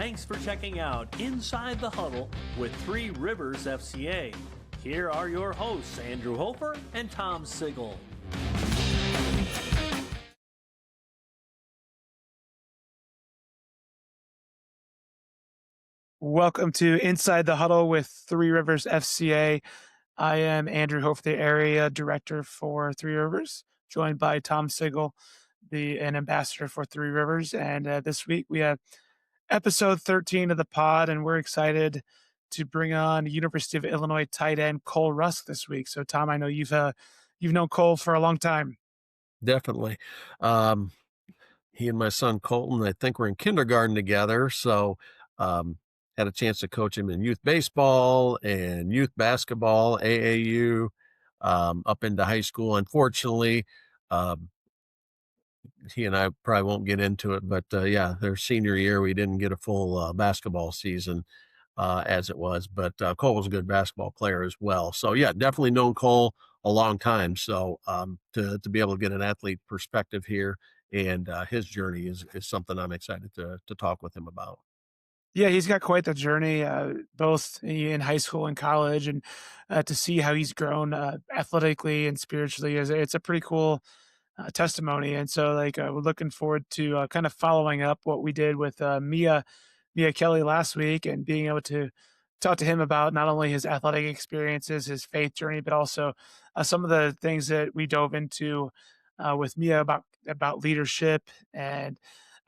Thanks for checking out Inside the Huddle with Three Rivers FCA. Here are your hosts, Andrew Hofer and Tom Sigel. Welcome to Inside the Huddle with Three Rivers FCA. I am Andrew Hofer, the area director for Three Rivers, joined by Tom Sigel, an ambassador for Three Rivers. And this week we have episode 13 of the pod, and we're excited to bring on University of Illinois tight end Cole Rusk this week. So, Tom, I know you've known Cole for a long time. Definitely. He and my son Colton, I think, were in kindergarten together. So had a chance to coach him in youth baseball and youth basketball, AAU, up into high school. Unfortunately, he and I probably won't get into it, but yeah, their senior year, we didn't get a full basketball season as it was. But Cole was a good basketball player as well. So yeah, definitely known Cole a long time. So to be able to get an athlete perspective here and his journey is something I'm excited to talk with him about. Yeah, he's got quite the journey, both in high school and college, and to see how he's grown athletically and spiritually it's a pretty cool testimony. And so, we're looking forward to kind of following up what we did with Mia Kelly last week, and being able to talk to him about not only his athletic experiences, his faith journey, but also some of the things that we dove into with Mia about leadership and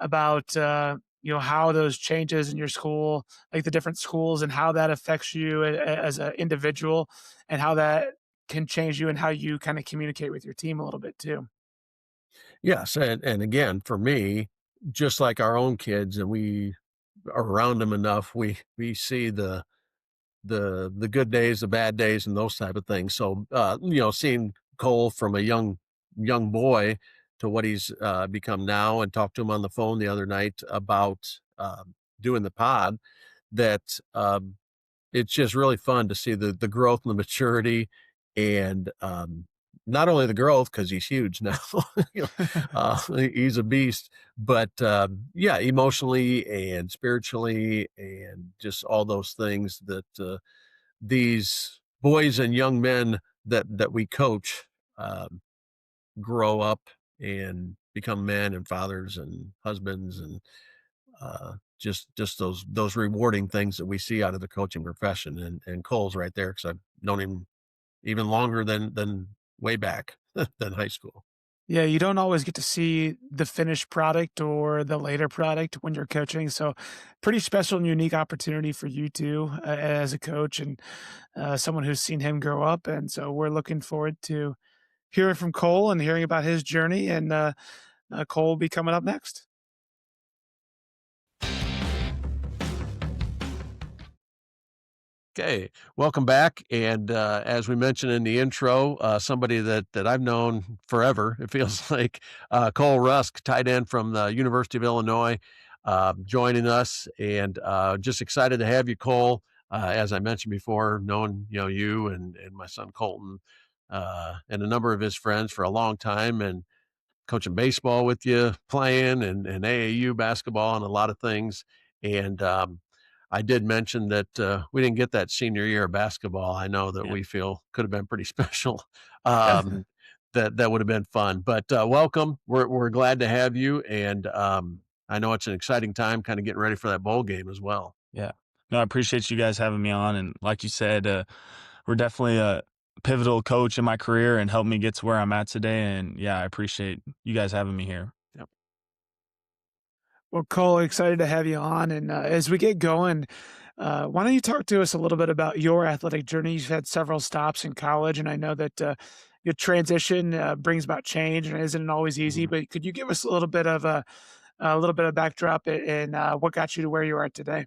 about how those changes in your school, like the different schools, and how that affects you as an individual, and how that can change you and how you kind of communicate with your team a little bit too. Yes, and again, for me, just like our own kids, and we are around them enough, we see the good days, the bad days, and those type of things. So, seeing Cole from a young boy to what he's become now, and talked to him on the phone the other night about doing the pod, that it's just really fun to see the growth and the maturity, and not only the growth, because he's huge now, he's a beast, but yeah, emotionally and spiritually, and just all those things that these boys and young men that we coach grow up and become men and fathers and husbands, and just those rewarding things that we see out of the coaching profession. And Cole's right there, because I've known him even longer than way back than high school. Yeah, you don't always get to see the finished product or the later product when you're coaching. So, pretty special and unique opportunity for you too, as a coach, and someone who's seen him grow up. And so, we're looking forward to hearing from Cole and hearing about his journey. And Cole will be coming up next. Okay, welcome back. And as we mentioned in the intro, somebody that I've known forever, it feels like, Cole Rusk, tight end from the University of Illinois, joining us, and just excited to have you, Cole. As I mentioned before, knowing you and my son Colton and a number of his friends for a long time, and coaching baseball with you, playing, and AAU basketball, and a lot of things. And I did mention that we didn't get that senior year of basketball. I know that we feel could have been pretty special. Definitely. That would have been fun. But welcome. We're glad to have you, and I know it's an exciting time, kind of getting ready for that bowl game as well. Yeah. No, I appreciate you guys having me on. And like you said, we're definitely a pivotal coach in my career and helped me get to where I'm at today. And yeah, I appreciate you guys having me here. Yep. Well, Cole, excited to have you on. And as we get going, why don't you talk to us a little bit about your athletic journey? You've had several stops in college, and I know that your transition brings about change and isn't always easy. Mhm. But could you give us a little bit of backdrop and what got you to where you are today?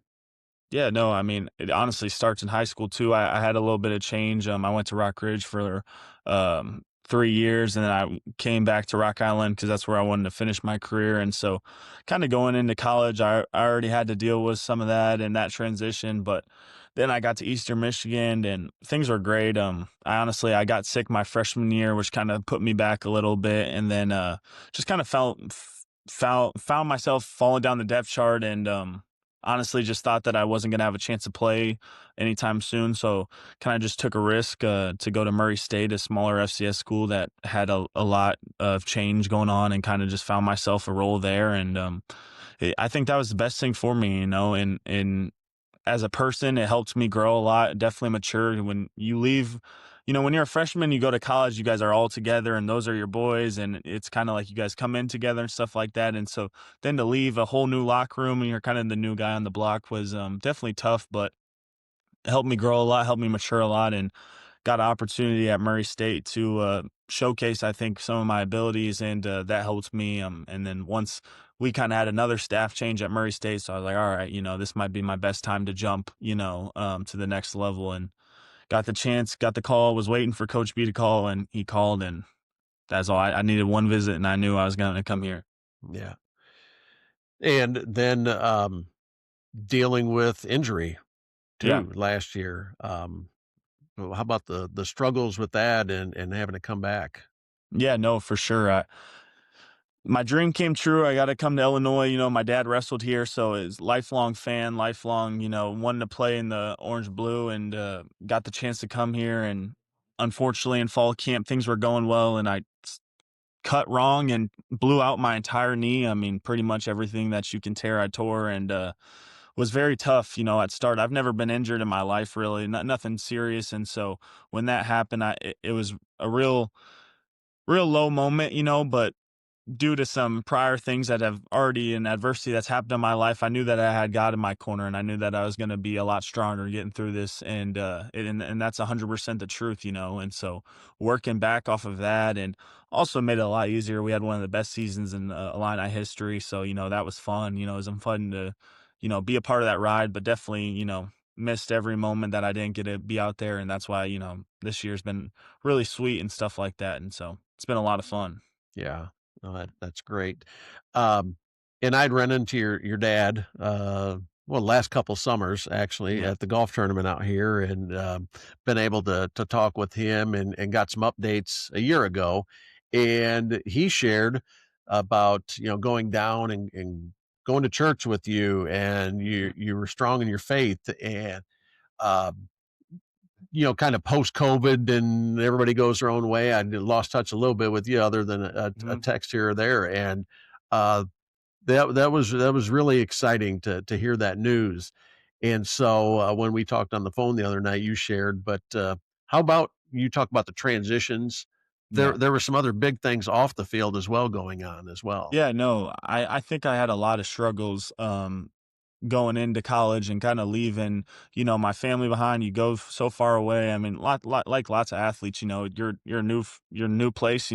Yeah, no, I mean, it honestly starts in high school too. I had a little bit of change. I went to Rock Ridge for 3 years, and then I came back to Rock Island because that's where I wanted to finish my career. And so, kind of going into college, I already had to deal with some of that and that transition. But then I got to Eastern Michigan, and things were great. I got sick my freshman year, which kind of put me back a little bit, and then just kind of found myself falling down the depth chart, and honestly just thought that I wasn't going to have a chance to play anytime soon. So kind of just took a risk to go to Murray State, a smaller FCS school that had a lot of change going on, and kind of just found myself a role there. And I think that was the best thing for me, and as a person, it helped me grow a lot, definitely mature. When you leave, when you're a freshman, you go to college, you guys are all together and those are your boys. And it's kind of like you guys come in together and stuff like that. And so then to leave a whole new locker room and you're kind of the new guy on the block was definitely tough, but it helped me grow a lot, helped me mature a lot, and got an opportunity at Murray State to showcase, I think, some of my abilities, and that helped me. And then once we kind of had another staff change at Murray State, so I was like, all right, this might be my best time to jump, to the next level, and got the chance, got the call, was waiting for Coach B to call, and he called, and that's all. I needed one visit, and I knew I was going to come here. Yeah. And then dealing with injury Yeah. too last year. Well, how about the struggles with that and having to come back? Yeah, no, for sure. My dream came true. I got to come to Illinois. My dad wrestled here, so it's lifelong fan, lifelong, wanting to play in the orange blue, and got the chance to come here. And unfortunately, in fall camp, things were going well, and I cut wrong and blew out my entire knee. I mean, pretty much everything that you can tear, I tore, and was very tough, at start. I've never been injured in my life, really, nothing serious. And so when that happened, it was a real low moment, but due to some prior things that have already in adversity that's happened in my life, I knew that I had God in my corner, and I knew that I was going to be a lot stronger getting through this. And that's 100% the truth, And so working back off of that, and also made it a lot easier. We had one of the best seasons in Illini history. So, that was fun. It was fun to, be a part of that ride, but definitely, missed every moment that I didn't get to be out there. And that's why, this year's been really sweet and stuff like that. And so it's been a lot of fun. Yeah. No, that's great. Um, and I'd run into your dad, last couple summers actually Yeah. at the golf tournament out here, and been able to talk with him and got some updates a year ago. And he shared about, going down and going to church with you, and you were strong in your faith, and um, kind of post COVID and everybody goes their own way. I lost touch a little bit with you other than a text here or there. And uh, that was really exciting to hear that news. And so when we talked on the phone the other night, you shared, but how about you talk about the transitions? Yeah. There were some other big things off the field as well going on as well. Yeah, no, I think I had a lot of struggles going into college and kind of leaving, my family behind. You go so far away. I mean, like lots of athletes, you're you're new place,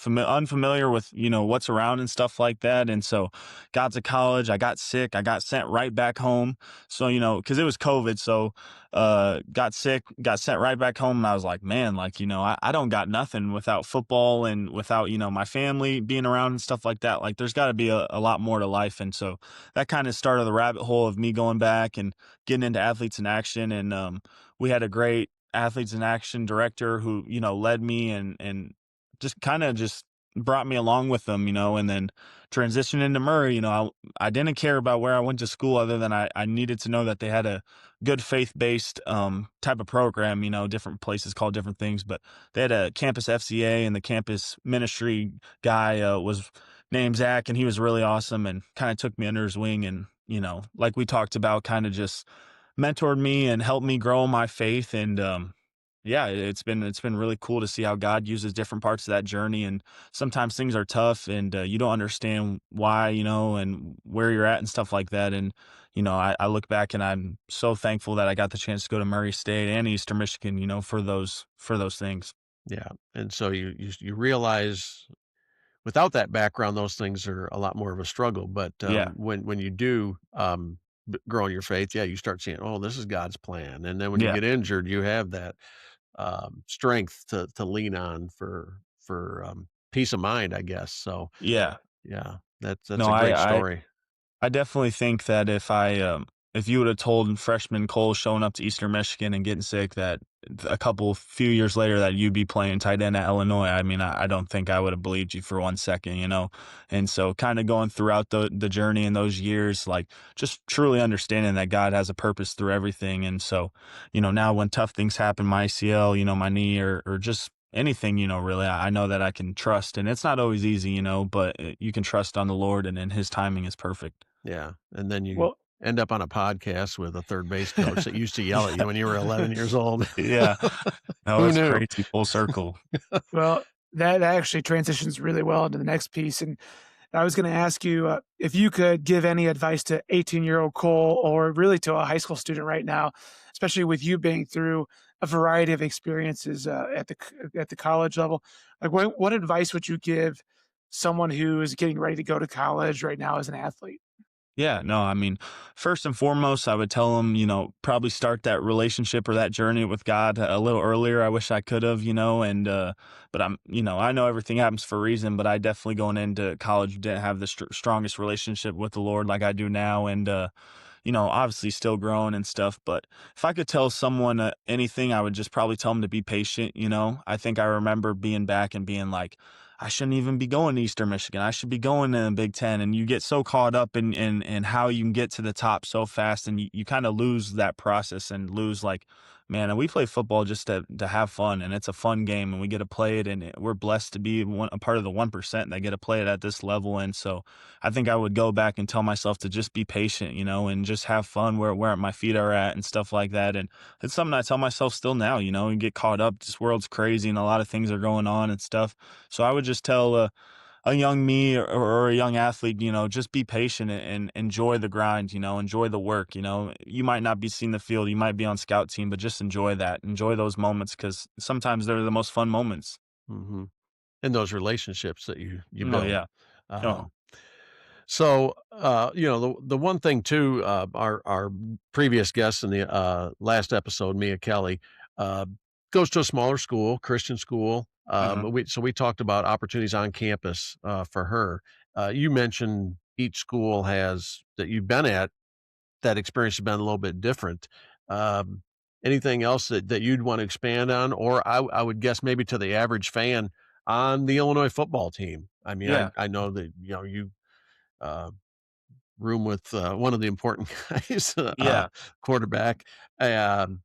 unfamiliar with, what's around and stuff like that. And so got to college, I got sick, I got sent right back home. So, cause it was COVID. So, got sick, got sent right back home. And I was like, man, like, I don't got nothing without football and without, my family being around and stuff like that. Like there's gotta be a lot more to life. And so that kind of started the rabbit hole of me going back and getting into Athletes in Action. And we had a great Athletes in Action director who, led me and just kind of just brought me along with them, and then transitioned into Murray. I didn't care about where I went to school other than I needed to know that they had a good faith-based type of program. Different places call different things, but they had a campus FCA, and the campus ministry guy was named Zach, and he was really awesome and kind of took me under his wing, and like we talked about, kind of just mentored me and helped me grow my faith. And yeah, it's been really cool to see how God uses different parts of that journey. And sometimes things are tough, and you don't understand why, and where you're at and stuff like that. And I look back and I'm so thankful that I got the chance to go to Murray State and Eastern Michigan, for those things. Yeah. And so you realize without that background, those things are a lot more of a struggle. But Yeah, when you do grow in your faith, yeah, you start seeing, oh, this is God's plan. And then when you yeah, get injured, you have that strength to lean on for peace of mind, I guess. So yeah. yeah, that's No, a great I story. I definitely think that if you would have told freshman Cole showing up to Eastern Michigan and getting sick that a few years later that you'd be playing tight end at Illinois, I mean, I don't think I would have believed you for 1 second, you know? And so kind of going throughout the journey in those years, like just truly understanding that God has a purpose through everything. And so, you know, now when tough things happen, my ACL, you know, my knee or just anything, you know, really, I know that I can trust, and it's not always easy, you know, but you can trust on the Lord, and his timing is perfect. Yeah, and then you Well, end up on a podcast with a third base coach that used to yell at Yeah. you when you were 11 years old. Yeah. No, Who it's knew? crazy. Full circle. well, that actually transitions really well into the next piece. And I was going to ask you if you could give any advice to 18-year-old Cole, or really to a high school student right now, especially with you being through a variety of experiences at the college level. Like, what advice would you give someone who is getting ready to go to college right now as an athlete? Yeah, no, I mean, first and foremost, I would tell them, you know, probably start that relationship or that journey with God a little earlier. I wish I could have, you know, but you know, I know everything happens for a reason, but I definitely going into college didn't have the strongest relationship with the Lord like I do now. And, you know, obviously still growing and stuff. But if I could tell someone anything, I would just probably tell them to be patient. You know, I think I remember being back and being like, I shouldn't even be going to Eastern Michigan. I should be going to the Big Ten. And you get so caught up in how you can get to the top so fast, and you kind of lose that process and lose like, man, we play football just to have fun, and it's a fun game, and we get to play it, and we're blessed to be a part of the 1% that get to play it at this level. And so I think I would go back and tell myself to just be patient, you know, and just have fun where my feet are at and stuff like that. And it's something I tell myself still now, you know, and get caught up. This world's crazy and a lot of things are going on and stuff. So I would just tell a young me or a young athlete, you know, just be patient and enjoy the grind, you know, enjoy the work. You know, you might not be seeing the field, you might be on scout team, but just enjoy that. Enjoy those moments, because sometimes they're the most fun moments. Hmm. And those relationships that you Oh, build. yeah. Oh, Um, so, you know, the one thing too, our previous guest in the last episode, Mia Kelly, uh, goes to a smaller school, Christian school. uh-huh. We talked about opportunities on campus for her. You mentioned each school has that you've been at, that experience has been a little bit different. Um, Anything else that you'd want to expand on, or I would guess maybe to the average fan on the Illinois football team? I mean, Yeah. I know that you know you uh, room with one of the important guys, Yeah. quarterback. Um,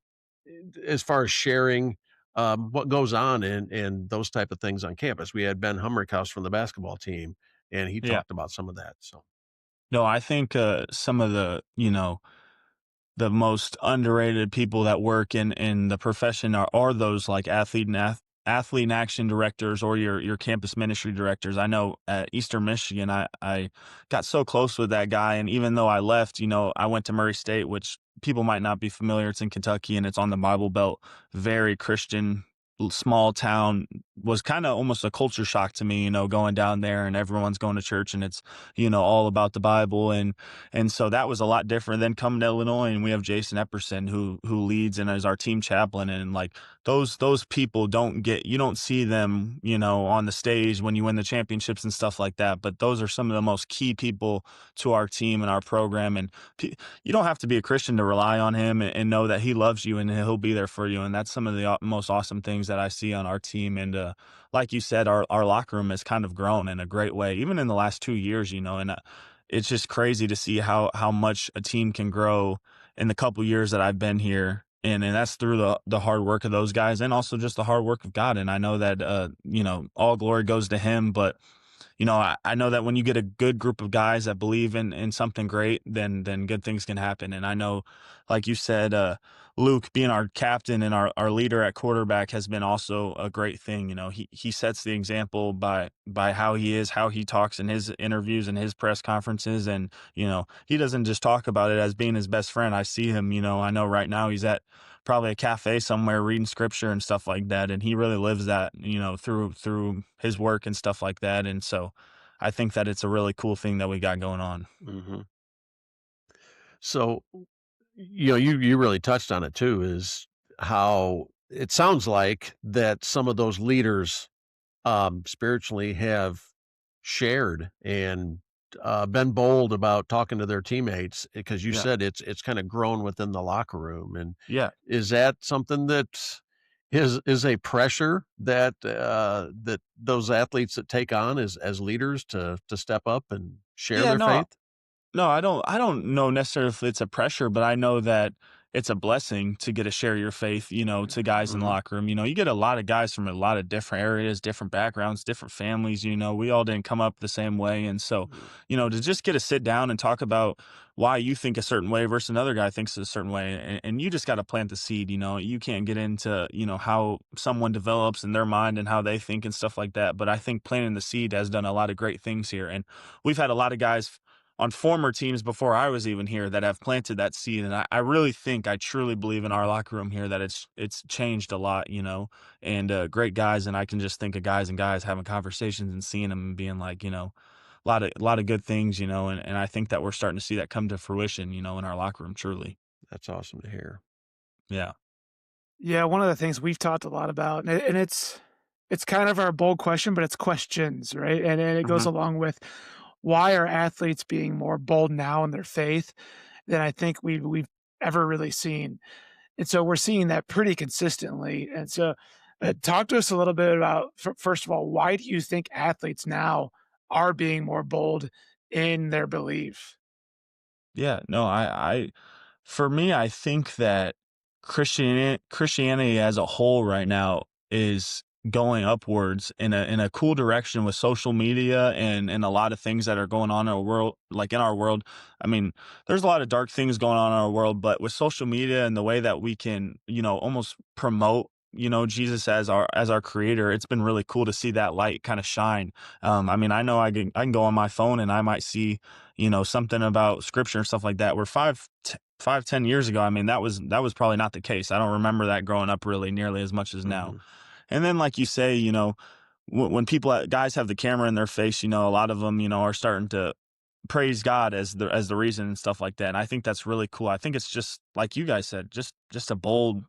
as far as sharing what goes on and those type of things on campus, we had Ben Humrickhouse from the basketball team, and he Yeah. talked about some of that. So, No, I think some of the, you know, the most underrated people that work in the profession are those like athlete and action directors, or your campus ministry directors. I know at Eastern Michigan, I got so close with that guy, and even though I left, you know, I went to Murray State, which people might not be familiar. It's in Kentucky, and it's on the Bible Belt, very Christian, small town. Was kind of almost a culture shock to me, you know, going down there and everyone's going to church and it's, you know, all about the Bible. And so that was a lot different than coming to Illinois, and we have Jason Epperson who leads and is our team chaplain. And like those people you don't see them, you know, on the stage when you win the championships and stuff like that. But those are some of the most key people to our team and our program. And you don't have to be a Christian to rely on him and know that he loves you and he'll be there for you. And that's some of the most awesome things that I see on our team. And like you said, our locker room has kind of grown in a great way, even in the last 2 years, you know, and it's just crazy to see how much a team can grow in the couple years that I've been here. And that's through the hard work of those guys and also just the hard work of God. And I know that, you know, all glory goes to him, but you know, I know that when you get a good group of guys that believe in something great, then good things can happen. And I know, like you said, Luke being our captain and our leader at quarterback has been also a great thing. You know, he sets the example by how he is, how he talks in his interviews and his press conferences. And, you know, he doesn't just talk about it as being his best friend. I see him, you know, I know right now he's at probably a cafe somewhere reading scripture and stuff like that, and he really lives that, you know, through his work and stuff like that. And so I think that it's a really cool thing that we got going on. hmm so you know, you really touched on it too, is how it sounds like that some of those leaders spiritually have shared and been bold about talking to their teammates, because you Yeah. said it's kind of grown within the locker room. And Yeah. is that something that is a pressure that that those athletes that take on as leaders to step up and share Yeah, their no, faith? No, I don't know necessarily if it's a pressure, but I know that it's a blessing to get to share your faith, to guys in the Mhm. locker room. You get a lot of guys from a lot of different areas, different backgrounds, different families, we all didn't come up the same way. And so, Mhm. to just get to sit down and talk about why you think a certain way versus another guy thinks a certain way. And you just got to plant the seed, you can't get into, how someone develops in their mind and how they think and stuff like that. But I think planting the seed has done a lot of great things here. And we've had a lot of guys on former teams before I was even here that have planted that seed. And I really think, I truly believe in our locker room here that it's changed a lot, and great guys. And I can just think of guys and guys having conversations and seeing them and being like, a lot of good things, and I think that we're starting to see that come to fruition, in our locker room, truly. That's awesome to hear. Yeah. Yeah, one of the things we've talked a lot about, and it's kind of our bold question, but it's questions, right? And it goes Mhm. along with why are athletes being more bold now in their faith than I think we've ever really seen. And so we're seeing that pretty consistently. And so, talk to us a little bit about first of all, why do you think athletes now are being more bold in their belief? Yeah. No, for me, I think that Christianity as a whole right now is going upwards in a cool direction with social media and a lot of things that are going on in our world, like in our world. I mean, there's a lot of dark things going on in our world, but with social media and the way that we can, almost promote, Jesus as our creator, it's been really cool to see that light kind of shine. I mean, I know I can go on my phone and I might see, something about scripture and stuff like that. Where 5, 10 years ago, I mean, that was probably not the case. I don't remember that growing up really nearly as much as now. Mhm. And then, like you say, when guys have the camera in their face, a lot of them, are starting to praise God as the reason and stuff like that. And I think that's really cool. I think it's just like you guys said, just a bold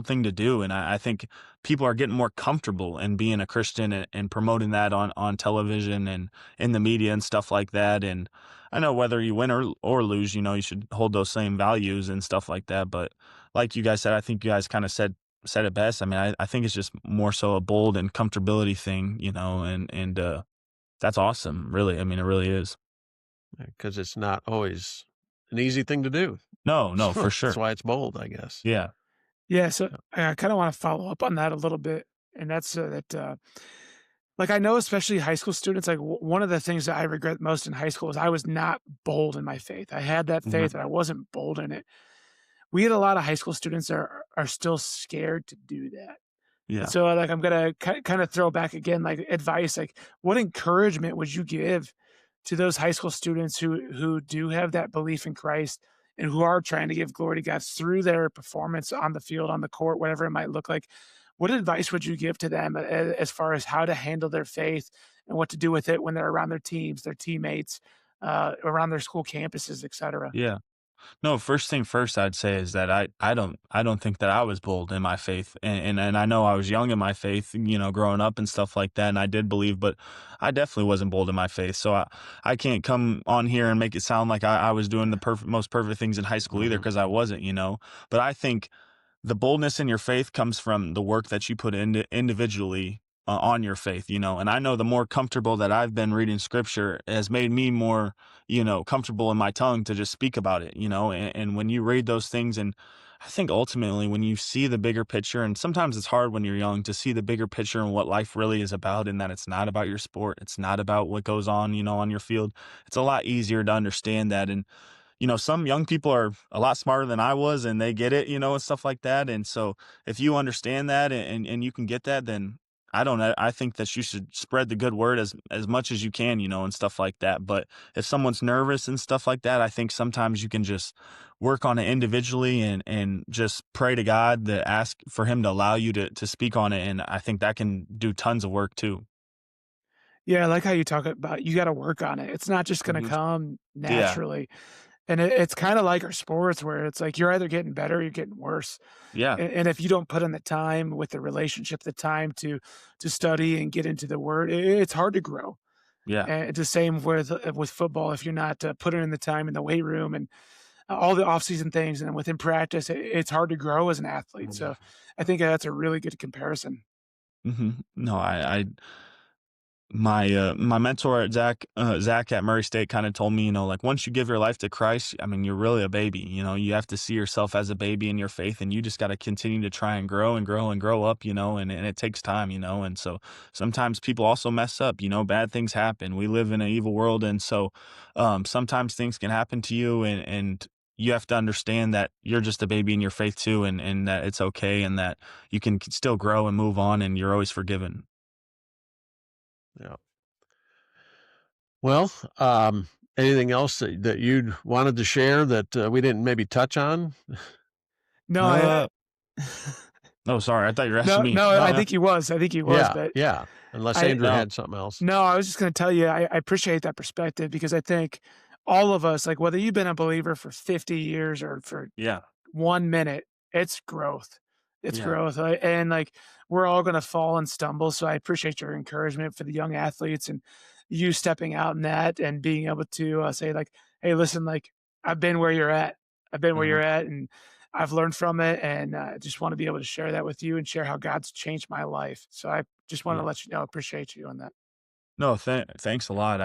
thing to do. And I think people are getting more comfortable in being a Christian and promoting that on television and in the media and stuff like that. And I know whether you win or lose, you should hold those same values and stuff like that. But like you guys said, I think you guys kind of said it best. I mean, I think it's just more so a bold and comfortability thing, and that's awesome. Really. I mean, it really is. Because it's not always an easy thing to do. No, no, So for that's sure. why it's bold, I guess. Yeah. Yeah, so Yeah. I kind of want to follow up on that a little bit, and that's like I know, especially high school students, like one of the things that I regret most in high school is I was not bold in my faith. I had that Mhm. faith, but I wasn't bold in it. We had a lot of high school students that are still scared to do that. And Yeah. so, like, I'm gonna kind of throw back again, like advice, like what encouragement would you give to those high school students who do have that belief in Christ and who are trying to give glory to God through their performance on the field, on the court, whatever it might look like? What advice would you give to them as far as how to handle their faith and what to do with it when they're around their teams, their teammates, around their school campuses, et cetera? Yeah. No, first thing first, I'd say is that I don't think that I was bold in my faith, and I know I was young in my faith, growing up and stuff like that, and I did believe, but I definitely wasn't bold in my faith. So I can't come on here and make it sound like I was doing the most perfect things in high school either, Mhm. because I wasn't, But I think the boldness in your faith comes from the work that you put into individually on your faith, and I know the more comfortable that I've been reading scripture has made me more, comfortable in my tongue to just speak about it, and when you read those things, and I think ultimately when you see the bigger picture, and sometimes it's hard when you're young to see the bigger picture and what life really is about, and that it's not about your sport, it's not about what goes on, on your field. It's a lot easier to understand that. And some young people are a lot smarter than I was and they get it, and stuff like that. And so if you understand that and you can get that, then I don't know. I think that you should spread the good word as much as you can, and stuff like that. But if someone's nervous and stuff like that, I think sometimes you can just work on it individually and just pray to God to ask for him to allow you to speak on it. And I think that can do tons of work too. Yeah, I like how you talk about you got to work on it. It's not just going to Hmm. come Yeah. naturally. And it's kind of like our sports where it's like you're either getting better or you're getting worse. Yeah. And if you don't put in the time with the relationship, the time to study and get into the word, it's hard to grow. Yeah. And it's the same with football. If you're not putting in the time in the weight room and all the off-season things, and then within practice, it's hard to grow as an athlete. So I think that's a really good comparison. No, my mentor at Zach at Murray State kind of told me, like once you give your life to Christ, I mean, you're really a baby. You have to see yourself as a baby in your faith, and you just got to continue to try and grow and grow and grow up, and it takes time, and so sometimes people also mess up, bad things happen. We live in an evil world, and so sometimes things can happen to you, and you have to understand that you're just a baby in your faith too, and that it's okay, and that you can still grow and move on, and you're always forgiven. Yeah. Well, anything else that you'd wanted to share that we didn't maybe touch on? No, Uh, oh, sorry. I thought you were asking no, me. no, No, I think he was. I think he was, Yeah, but yeah. Unless I Andrew no. had something else. no, I was just going to tell you, I appreciate that perspective because I think all of us, like whether you've been a believer for 50 years or for Yeah. 1 minute, it's growth. It's Yeah. growth. And like we're all going to fall and stumble. So I appreciate your encouragement for the young athletes and you stepping out in that and being able to say, like, hey, listen, like I've been where you're at. I've been where Mhm. you're at and I've learned from it. And just want to be able to share that with you and share how God's changed my life. So I just want to Yeah. let you know, appreciate you on that. No, thanks a lot.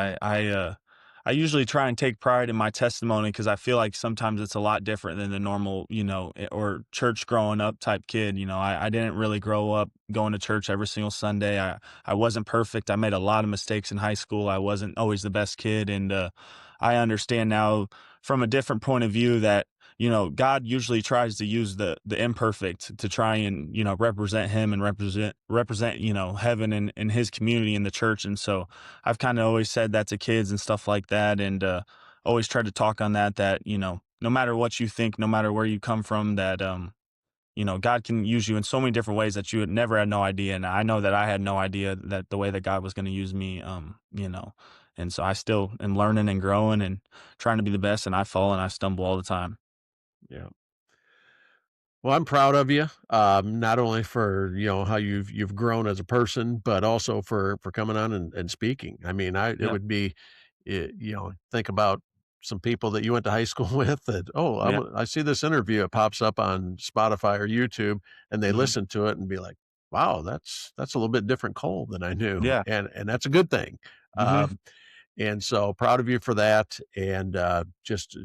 I usually try and take pride in my testimony because I feel like sometimes it's a lot different than the normal, or church growing up type kid. I didn't really grow up going to church every single Sunday. I wasn't perfect. I made a lot of mistakes in high school. I wasn't always the best kid, and I understand now from a different point of view that God usually tries to use the imperfect to try and represent Him and represent heaven and His community in the church. And so I've kind of always said that to kids and stuff like that, and always tried to talk on that no matter what you think, no matter where you come from, that God can use you in so many different ways that you had never had no idea. And I know that I had no idea that the way that God was going to use me, and so I still am learning and growing and trying to be the best, and I fall and I stumble all the time. Yeah. Well, I'm proud of you, not only for how you've grown as a person, but also for coming on and speaking. I mean, it Yeah. would be, think about some people that you went to high school with that. Oh, Yeah. I see this interview. It pops up on Spotify or YouTube, and they Hmm. listen to it and be like, "Wow, that's a little bit different Cole than I knew," Yeah. and that's a good thing. Hmm. Um, and so proud of you for that, and just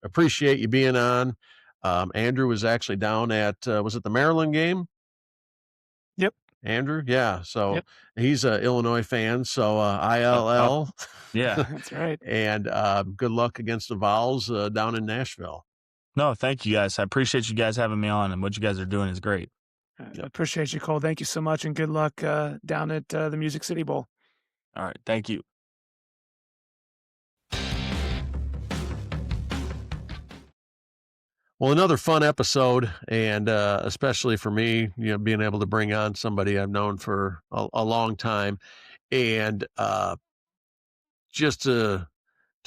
appreciate you being on. Andrew was actually down at was it the Maryland game? Yep. Andrew, yeah. So Yep. he's a Illinois fan. So ILL, Awesome. Yeah. That's right. and good luck against the Vols down in Nashville. No, thank you guys. I appreciate you guys having me on, and what you guys are doing is great. Yep. Appreciate you, Cole. Thank you so much and good luck down at the Music City Bowl. All right. Thank you. Well, another fun episode, and especially for me, being able to bring on somebody I've known for a long time, and just to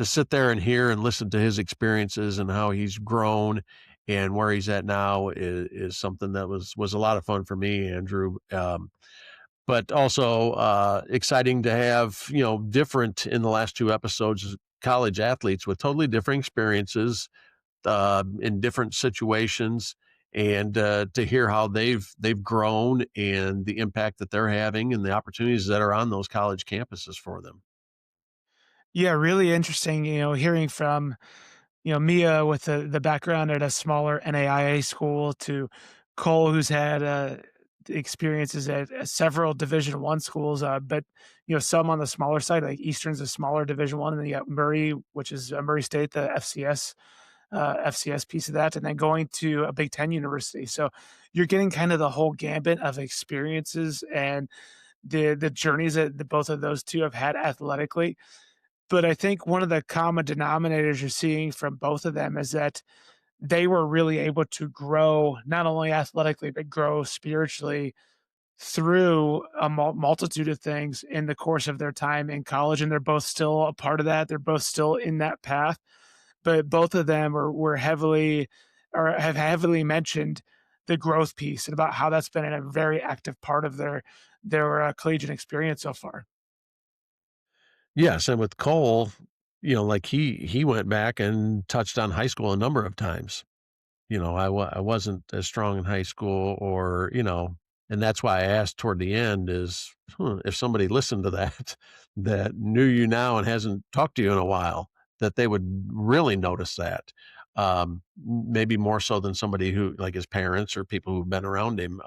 sit there and hear and listen to his experiences and how he's grown and where he's at now is something that was a lot of fun for me, Andrew. But also exciting to have, different in the last two episodes, college athletes with totally different experiences in different situations, and to hear how they've grown and the impact that they're having and the opportunities that are on those college campuses for them. Yeah, really interesting, hearing from, Mia with the background at a smaller NAIA school to Cole, who's had experiences at several Division I schools, but some on the smaller side, like Eastern's a smaller Division I, and then you got Murray, which is Murray State, the FCS piece of that, and then going to a Big Ten university. So you're getting kind of the whole gambit of experiences and the journeys that both of those two have had athletically. But I think one of the common denominators you're seeing from both of them is that they were really able to grow not only athletically, but grow spiritually through a multitude of things in the course of their time in college. And they're both still a part of that. They're both still in that path. But both of them were heavily or have heavily mentioned the growth piece and about how that's been a very active part of their collegiate experience so far. Yes, and with Cole, like he went back and touched on high school a number of times. I wasn't as strong in high school, or, and that's why I asked toward the end is, if somebody listened to that, that knew you now and hasn't talked to you in a while, that they would really notice that. Maybe more so than somebody who, like his parents or people who've been around him,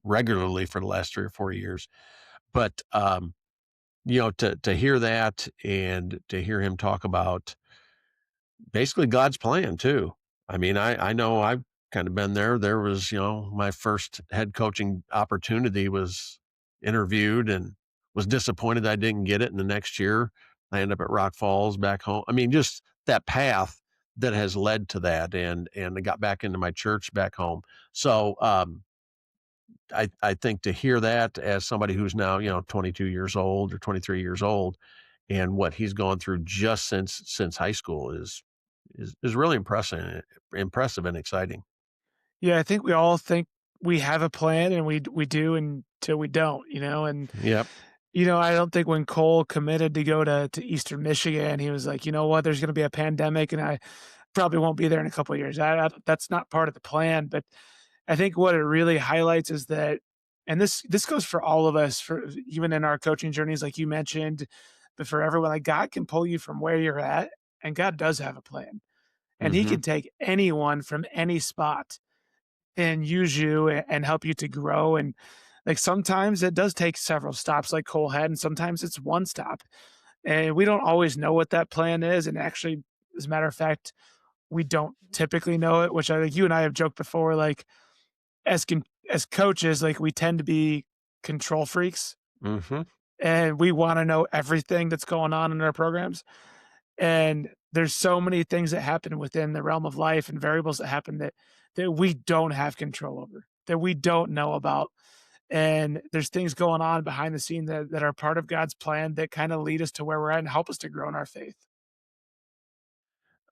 regularly for the last 3 or 4 years. But, to hear that and to hear him talk about basically God's plan too. I mean, I know I've kind of been there. There was, my first head coaching opportunity was interviewed and was disappointed I didn't get it. And the next year I ended up at Rock Falls back home. I mean, just that path that has led to that, and I got back into my church back home. So I think to hear that as somebody who's now, 22 years old or 23 years old, and what he's gone through just since high school is really impressive and exciting. Yeah, I think we all think we have a plan, and we do until we don't, and Yep. I don't think when Cole committed to go to Eastern Michigan, he was like, you know what, there's going to be a pandemic, and I probably won't be there in a couple of years. That's not part of the plan. But I think what it really highlights is that, and this goes for all of us, for even in our coaching journeys, like you mentioned, but for everyone, like God can pull you from where you're at, and God does have a plan, and He Hmm. can take anyone from any spot and use you and help you to grow. And like sometimes it does take several stops, like Cole had, and sometimes it's one stop. And we don't always know what that plan is. And actually, as a matter of fact, we don't typically know it, which I think you and I have joked before. Like as coaches, like we tend to be control freaks, Hmm. and we want to know everything that's going on in our programs. And there's so many things that happen within the realm of life and variables that happen that we don't have control over, that we don't know about. And there's things going on behind the scene that are part of God's plan that kind of lead us to where we're at and help us to grow in our faith.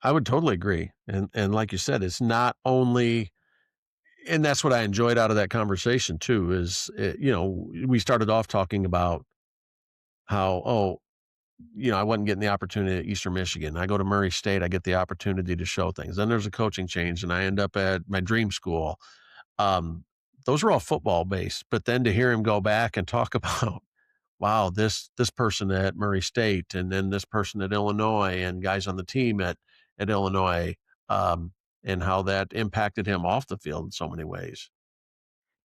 I would totally agree. And like you said, it's not only, and that's what I enjoyed out of that conversation too, is we started off talking about how, I wasn't getting the opportunity at Eastern Michigan. I go to Murray State, I get the opportunity to show things. Then there's a coaching change, and I end up at my dream school. Um, those are all football based, but then to hear him go back and talk about, wow, this person at Murray State, and then this person at Illinois, and guys on the team at Illinois, and how that impacted him off the field in so many ways.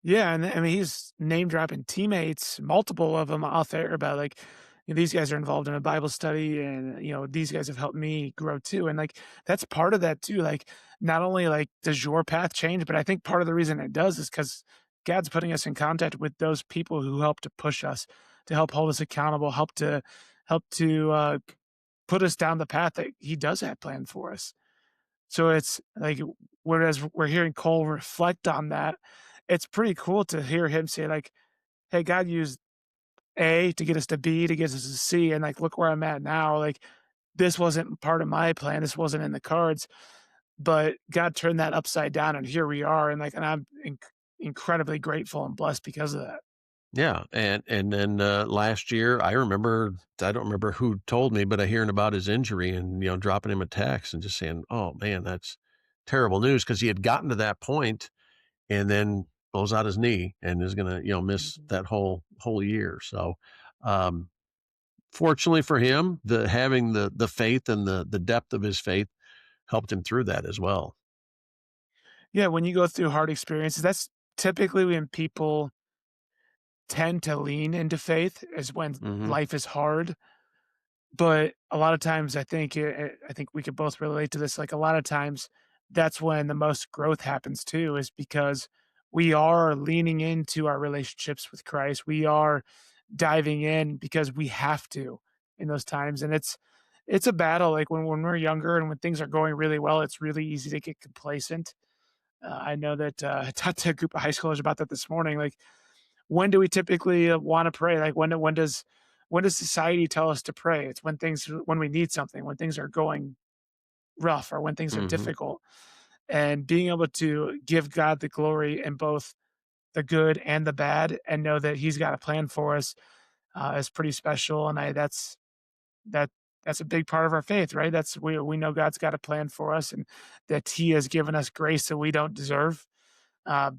Yeah, and I mean, he's name dropping teammates, multiple of them out there about like, these guys are involved in a Bible study, and these guys have helped me grow too. And like that's part of that too. Like not only like does your path change, but I think part of the reason it does is because God's putting us in contact with those people who help to push us, to help hold us accountable, help to put us down the path that He does have planned for us. So it's like, whereas we're hearing Cole reflect on that, it's pretty cool to hear him say, like, "Hey, God used A to get us to B to get us to C, and like, look where I'm at now. Like, this wasn't part of my plan. This wasn't in the cards, but God turned that upside down, and here we are. And I'm incredibly grateful and blessed because of that." Yeah, and then last year, I don't remember who told me, but I hearing about his injury and dropping him a text and just saying, "Oh man, that's terrible news," because he had gotten to that point and then blows out his knee and is gonna miss Mhm. that whole year. So, um, fortunately for him, the having the faith and the depth of his faith helped him through that as well. Yeah, when you go through hard experiences, that's typically when people tend to lean into faith, is when Hmm. life is hard. But a lot of times, I think we could both relate to this, like, a lot of times, that's when the most growth happens too, is because we are leaning into our relationships with Christ. We are diving in because we have to in those times, and it's a battle, like, when we're younger and when things are going really well, it's really easy to get complacent. I know that, I talked to a group of high schoolers about that this morning, like, when do we typically want to pray? Like when does society tell us to pray? It's when we need something, when things are going rough or when things are Hmm. difficult. And being able to give God the glory in both the good and the bad and know that He's got a plan for us is pretty special. And I that's that that's a big part of our faith, right? We know God's got a plan for us, and that He has given us grace that we don't deserve,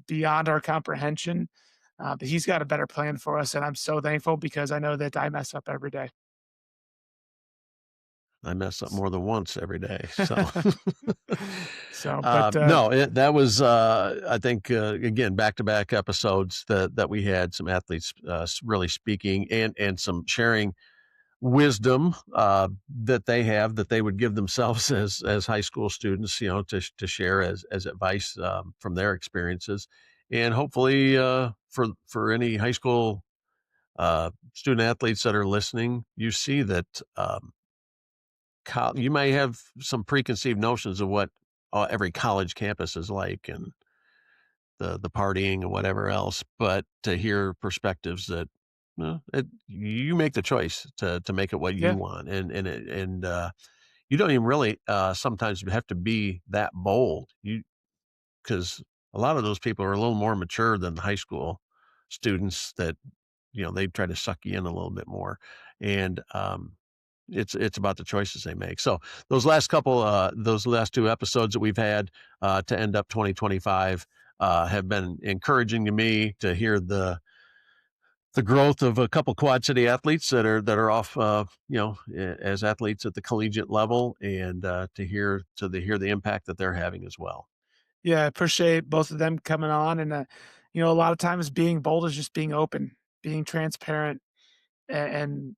beyond our comprehension. But He's got a better plan for us, and I'm so thankful because I know that I mess up every day. I mess up more than once every day. So, So, but no, that was, I think, again, back-to-back episodes that we had some athletes really speaking and some sharing wisdom that they have that they would give themselves as high school students, to share as advice from their experiences, and hopefully for any high school student athletes that are listening, you see that you may have some preconceived notions of what every college campus is like and the partying and whatever else, but to hear perspectives that you make the choice to make it what you yeah, want, and you don't even really sometimes have to be that bold, because a lot of those people are a little more mature than the high school students that they try to suck you in a little bit more, and it's about the choices they make. So those last two episodes that we've had to end up 2025 have been encouraging to me to hear the growth of a couple Quad City athletes that are off, as athletes at the collegiate level, and to hear the impact that they're having as well. yeah, I appreciate both of them coming on, and a lot of times being bold is just being open, being transparent, and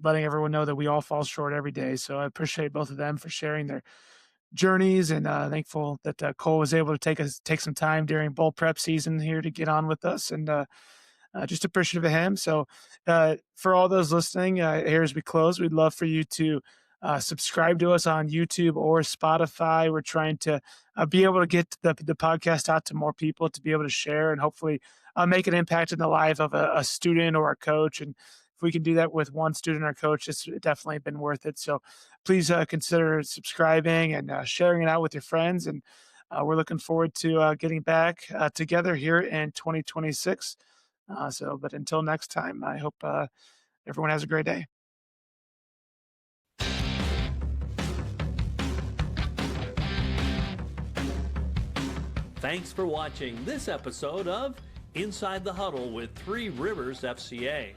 letting everyone know that we all fall short every day. So I appreciate both of them for sharing their journeys, and thankful that Cole was able to take some time during bowl prep season here to get on with us, and just appreciative of him. So, for all those listening, here as we close, we'd love for you to subscribe to us on YouTube or Spotify. We're trying to be able to get the podcast out to more people, to be able to share and hopefully make an impact in the life of a student or a coach. And if we can do that with one student or coach, it's definitely been worth it. So please consider subscribing and sharing it out with your friends. And we're looking forward to getting back together here in 2026. But until next time, I hope everyone has a great day. Thanks for watching this episode of Inside the Huddle with Three Rivers FCA.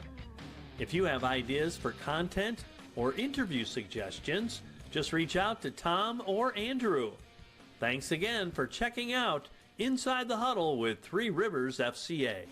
If you have ideas for content or interview suggestions, just reach out to Tom or Andrew. Thanks again for checking out Inside the Huddle with Three Rivers FCA.